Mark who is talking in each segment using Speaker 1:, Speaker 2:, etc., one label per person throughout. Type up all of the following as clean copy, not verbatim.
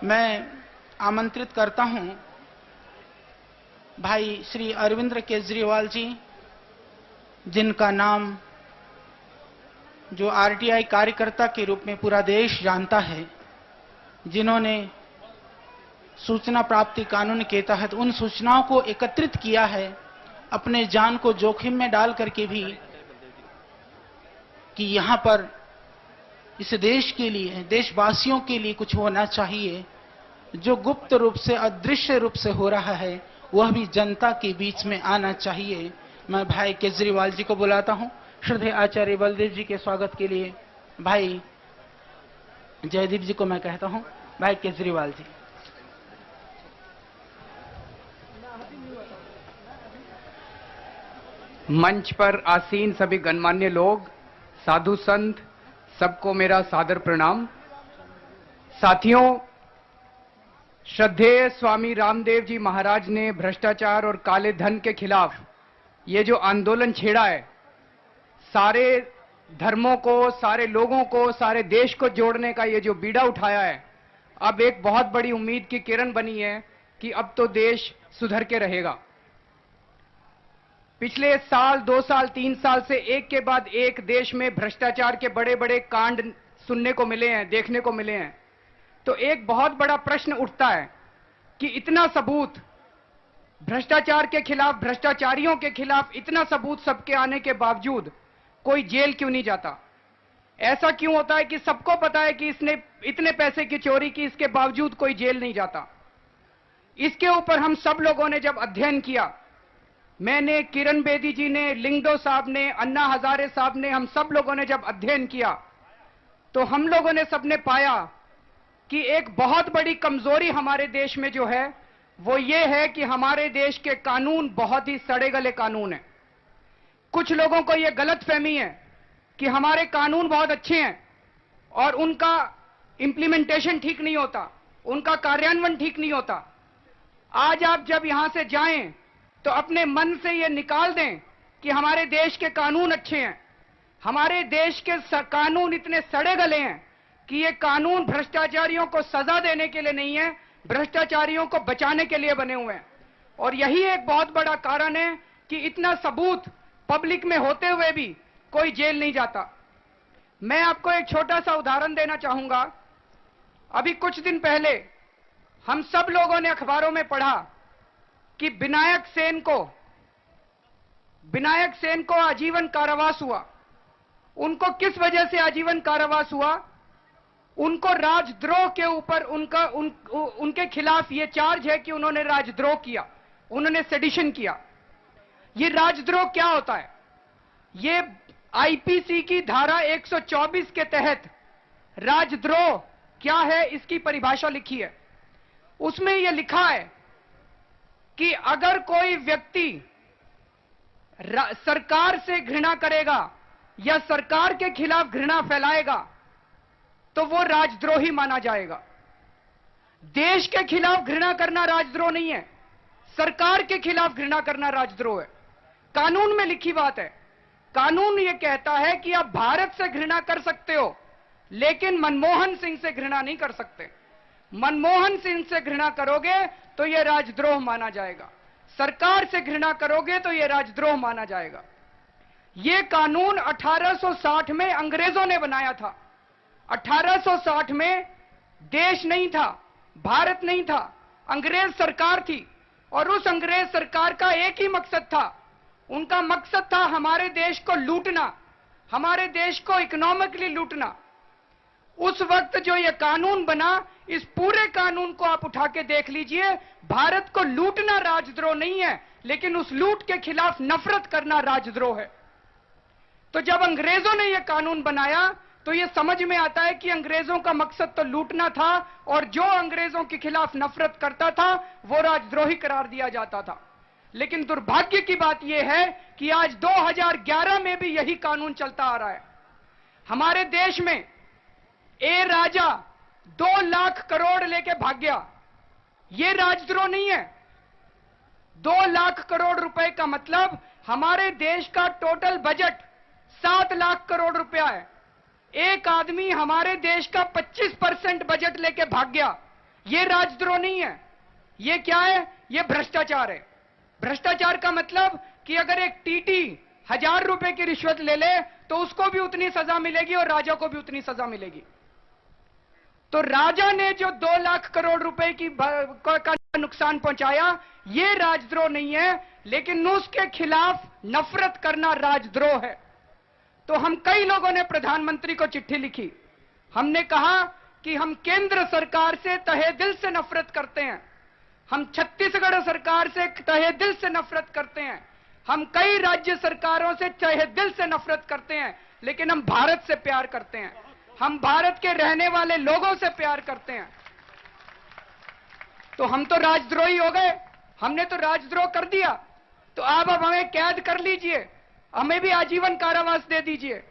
Speaker 1: मैं आमंत्रित करता हूं भाई श्री अरविंद केजरीवाल जी, जिनका नाम जो आरटीआई कार्यकर्ता के रूप में पूरा देश जानता है, जिन्होंने सूचना प्राप्ति कानून के तहत उन सूचनाओं को एकत्रित किया है, अपने जान को जोखिम में डाल करके भी, कि यहां पर इस देश के लिए, देशवासियों के लिए कुछ होना चाहिए। जो गुप्त रूप से, अदृश्य रूप से हो रहा है, वह भी जनता के बीच में आना चाहिए। मैं भाई केजरीवाल जी को बुलाता हूं। श्रद्धेय आचार्य बलदेव जी के स्वागत के लिए भाई जयदीप जी को मैं कहता हूं। भाई केजरीवाल जी।
Speaker 2: मंच पर आसीन सभी गणमान्य लोग, साधु संत, सबको मेरा सादर प्रणाम। साथियों, श्रद्धेय स्वामी रामदेव जी महाराज ने भ्रष्टाचार और काले धन के खिलाफ ये जो आंदोलन छेड़ा है, सारे धर्मों को, सारे लोगों को, सारे देश को जोड़ने का ये जो बीड़ा उठाया है, अब एक बहुत बड़ी उम्मीद की किरण बनी है कि अब तो देश सुधर के रहेगा। पिछले साल, 2 साल, 3 साल से एक के बाद एक देश में भ्रष्टाचार के बड़े बड़े कांड सुनने को मिले हैं, देखने को मिले हैं। तो एक बहुत बड़ा प्रश्न उठता है कि इतना सबूत भ्रष्टाचार के खिलाफ, भ्रष्टाचारियों के खिलाफ इतना सबूत सबके आने के बावजूद कोई जेल क्यों नहीं जाता? ऐसा क्यों होता है कि सबको पता है कि इसने इतने पैसे की चोरी की, इसके बावजूद कोई जेल नहीं जाता? इसके ऊपर हम सब लोगों ने जब अध्ययन किया, मैंने, किरण बेदी जी ने, लिंगदो साहब ने, अन्ना हजारे साहब ने, हम सब लोगों ने जब अध्ययन किया, तो हम लोगों ने सबने पाया कि एक बहुत बड़ी कमजोरी हमारे देश में जो है, वो ये है कि हमारे देश के कानून बहुत ही सड़े गले कानून हैं। कुछ लोगों को ये गलतफहमी है कि हमारे कानून बहुत अच्छे हैं और उनका इंप्लीमेंटेशन ठीक नहीं होता, उनका कार्यान्वयन ठीक नहीं होता। आज आप जब यहां से जाएं तो अपने मन से ये निकाल दें कि हमारे देश के कानून अच्छे हैं। हमारे देश के कानून इतने सड़े गले हैं कि ये कानून भ्रष्टाचारियों को सजा देने के लिए नहीं है, भ्रष्टाचारियों को बचाने के लिए बने हुए हैं। और यही एक बहुत बड़ा कारण है कि इतना सबूत पब्लिक में होते हुए भी कोई जेल नहीं जाता। मैं आपको एक छोटा सा उदाहरण देना चाहूंगा। अभी कुछ दिन पहले हम सब लोगों ने अखबारों में पढ़ा कि विनायक सेन को आजीवन कारावास हुआ। उनको किस वजह से आजीवन कारावास हुआ? उनको राजद्रोह के ऊपर उनके खिलाफ ये चार्ज है कि उन्होंने राजद्रोह किया, उन्होंने सेडिशन किया। ये राजद्रोह क्या होता है? ये आईपीसी की धारा 124 के तहत राजद्रोह क्या है, इसकी परिभाषा लिखी है। उसमें यह लिखा है कि अगर कोई व्यक्ति सरकार से घृणा करेगा या सरकार के खिलाफ घृणा फैलाएगा तो वो राजद्रोही माना जाएगा। देश के खिलाफ घृणा करना राजद्रोह नहीं है, सरकार के खिलाफ घृणा करना राजद्रोह है। कानून में लिखी बात है। कानून ये कहता है कि आप भारत से घृणा कर सकते हो, लेकिन मनमोहन सिंह से घृणा नहीं कर सकते। मनमोहन सिंह से घृणा करोगे तो यह राजद्रोह माना जाएगा, सरकार से घृणा करोगे तो यह राजद्रोह माना जाएगा। यह कानून 1860 में अंग्रेजों ने बनाया था। 1860 में देश नहीं था, भारत नहीं था, अंग्रेज सरकार थी। और उस अंग्रेज सरकार का एक ही मकसद था, उनका मकसद था हमारे देश को लूटना, हमारे देश को इकोनॉमिकली लूटना। उस वक्त जो यह कानून बना, इस पूरे कानून को आप उठा के देख लीजिए, भारत को लूटना राजद्रोह नहीं है, लेकिन उस लूट के खिलाफ नफरत करना राजद्रोह है। तो जब अंग्रेजों ने यह कानून बनाया तो यह समझ में आता है कि अंग्रेजों का मकसद तो लूटना था, और जो अंग्रेजों के खिलाफ नफरत करता था वो राजद्रोही करार दिया जाता था। लेकिन दुर्भाग्य की बात यह है कि आज 2011 में भी यही कानून चलता आ रहा है। हमारे देश में ए राजा 2 लाख करोड़ लेके भाग गया, यह राजद्रोह नहीं है। 2 लाख करोड़ रुपए का मतलब हमारे देश का टोटल बजट 7 लाख करोड़ रुपया है। एक आदमी हमारे देश का 25% बजट लेके भाग गया, ये राजद्रोह नहीं है। ये क्या है? ये भ्रष्टाचार है। भ्रष्टाचार का मतलब कि अगर एक टीटी 1000 रुपए की रिश्वत ले ले तो उसको भी उतनी सजा मिलेगी और राजा को भी उतनी सजा मिलेगी। तो राजा ने जो 2 लाख करोड़ रुपए का नुकसान पहुंचाया, ये राजद्रोह नहीं है, लेकिन उसके खिलाफ नफरत करना राजद्रोह है। तो हम कई लोगों ने प्रधानमंत्री को चिट्ठी लिखी। हमने कहा कि हम केंद्र सरकार से तहे दिल से नफरत करते हैं, हम छत्तीसगढ़ सरकार से तहे दिल से नफरत करते हैं, हम कई राज्य सरकारों से तहे दिल से नफरत करते हैं, लेकिन हम भारत से प्यार करते हैं, हम भारत के रहने वाले लोगों से प्यार करते हैं। तो हम तो राजद्रोही हो गए, हमने तो राजद्रोह कर दिया। तो अब हमें कैद कर लीजिए, हमें भी आजीवन कारावास दे दीजिए।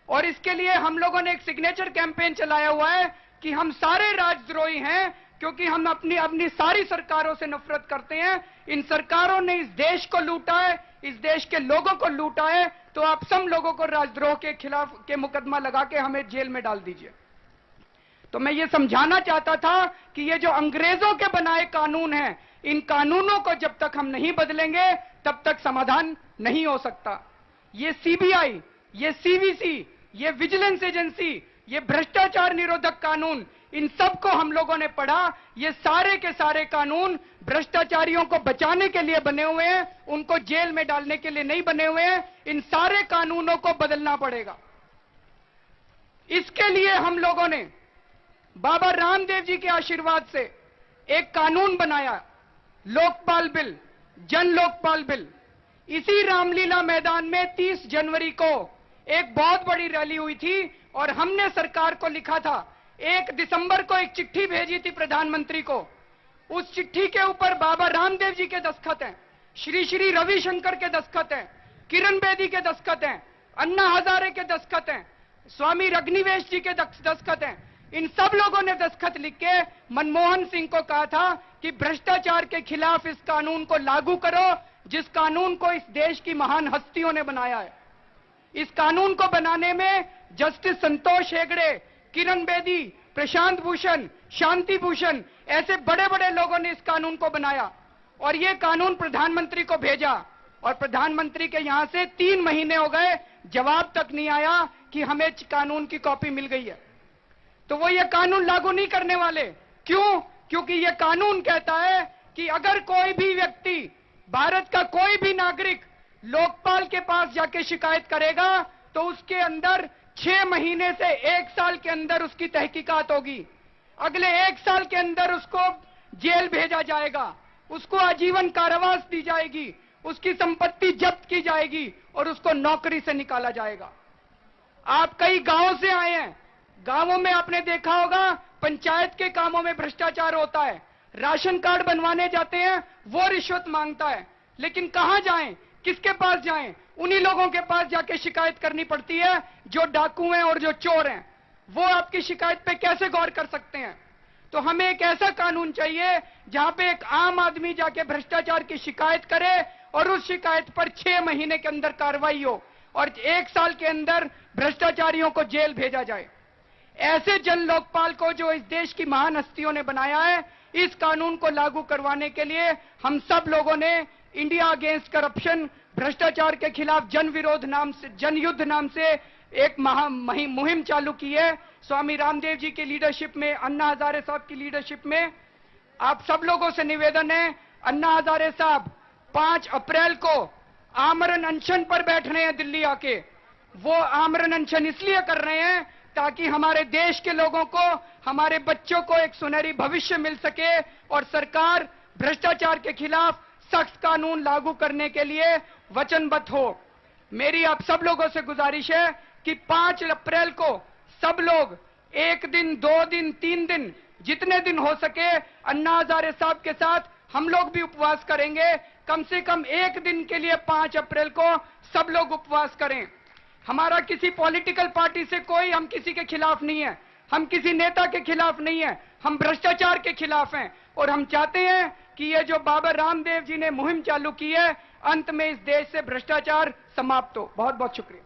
Speaker 2: और इसके लिए हम लोगों ने एक सिग्नेचर कैंपेन चलाया हुआ है कि हम सारे राजद्रोही हैं, क्योंकि हम अपनी सारी सरकारों से नफरत करते हैं। इन सरकारों ने इस देश को लूटा है, इस देश के लोगों को लूटा है, तो आप सब लोगों को राजद्रोह के खिलाफ के मुकदमा लगा के हमें जेल में डाल दीजिए। तो मैं ये समझाना चाहता था कि ये जो अंग्रेजों के बनाए कानून हैं, इन कानूनों को जब तक हम नहीं बदलेंगे तब तक समाधान नहीं हो सकता। ये सीबीआई, ये सीवीसी, ये विजिलेंस एजेंसी, ये भ्रष्टाचार निरोधक कानून, इन सबको हम लोगों ने पढ़ा। ये सारे के सारे कानून भ्रष्टाचारियों को बचाने के लिए बने हुए हैं, उनको जेल में डालने के लिए नहीं बने हुए हैं। इन सारे कानूनों को बदलना पड़ेगा। इसके लिए हम लोगों ने बाबा रामदेव जी के आशीर्वाद से एक कानून बनाया, लोकपाल बिल, जन लोकपाल बिल। इसी रामलीला मैदान में 30 जनवरी को एक बहुत बड़ी रैली हुई थी और हमने सरकार को लिखा था। 1 दिसंबर को एक चिट्ठी भेजी थी प्रधानमंत्री को। उस चिट्ठी के ऊपर बाबा रामदेव जी के दस्तखत हैं, श्री श्री रविशंकर के दस्तखत हैं, किरण बेदी के दस्तखत हैं, अन्ना हजारे के दस्तखत हैं, स्वामी रग्निवेश जी के दस्तखत हैं। इन सब लोगों ने दस्तखत लिख के मनमोहन सिंह को कहा था कि भ्रष्टाचार के खिलाफ इस कानून को लागू करो, जिस कानून को इस देश की महान हस्तियों ने बनाया है। इस कानून को बनाने में जस्टिस संतोष हेगड़े, किरण बेदी, प्रशांत भूषण, शांति भूषण, ऐसे बड़े बड़े लोगों ने इस कानून को बनाया और यह कानून प्रधानमंत्री को भेजा। और प्रधानमंत्री के यहां से 3 महीने हो गए, जवाब तक नहीं आया कि हमें कानून की कॉपी मिल गई है। तो वो ये कानून लागू नहीं करने वाले। क्यों? क्योंकि ये कानून कहता है कि अगर कोई भी व्यक्ति, भारत का कोई भी नागरिक लोकपाल के पास जाके शिकायत करेगा तो उसके अंदर 6 महीने से 1 साल के अंदर उसकी तहकीकात होगी। अगले 1 साल के अंदर उसको जेल भेजा जाएगा, उसको आजीवन कारावास दी जाएगी, उसकी संपत्ति जब्त की जाएगी और उसको नौकरी से निकाला जाएगा। आप कई गांवों से आए हैं, गांवों में आपने देखा होगा पंचायत के कामों में भ्रष्टाचार होता है। राशन कार्ड बनवाने जाते हैं, वो रिश्वत मांगता है, लेकिन कहां जाएं, किसके पास जाएं? उन्हीं लोगों के पास जाके शिकायत करनी पड़ती है जो डाकू हैं और जो चोर हैं। वो आपकी शिकायत पे कैसे गौर कर सकते हैं? तो हमें एक ऐसा कानून चाहिए जहां पे एक आम आदमी जाके भ्रष्टाचार की शिकायत करे और उस शिकायत पर 6 महीने के अंदर कार्रवाई हो और 1 साल के अंदर भ्रष्टाचारियों को जेल भेजा जाए। ऐसे जन लोकपाल को जो इस देश की महान हस्तियों ने बनाया है, इस कानून को लागू करवाने के लिए हम सब लोगों ने इंडिया अगेंस्ट करप्शन, भ्रष्टाचार के खिलाफ जन विरोध नाम से, जनयुद्ध नाम से एक मुहिम चालू की है। स्वामी रामदेव जी की लीडरशिप में, अन्ना हजारे साहब की लीडरशिप में आप सब लोगों से निवेदन है, अन्ना हजारे साहब 5 अप्रैल को आमरण अनशन पर बैठ रहे हैं दिल्ली आके। वो आमरण अनशन इसलिए कर रहे हैं ताकि हमारे देश के लोगों को, हमारे बच्चों को एक सुनहरी भविष्य मिल सके और सरकार भ्रष्टाचार के खिलाफ सख्त कानून लागू करने के लिए वचनबद्ध हो। मेरी आप सब लोगों से गुजारिश है कि 5 अप्रैल को सब लोग 1 दिन, 2 दिन, 3 दिन, जितने दिन हो सके अन्ना हजारे साहब के साथ हम लोग भी उपवास करेंगे। कम से कम 1 दिन के लिए 5 अप्रैल को सब लोग उपवास करें। हमारा किसी पॉलिटिकल पार्टी से कोई, हम किसी के खिलाफ नहीं है, हम किसी नेता के खिलाफ नहीं है, हम भ्रष्टाचार के खिलाफ हैं और हम चाहते हैं कि ये जो बाबा रामदेव जी ने मुहिम चालू की है, अंत में इस देश से भ्रष्टाचार समाप्त हो। बहुत बहुत शुक्रिया।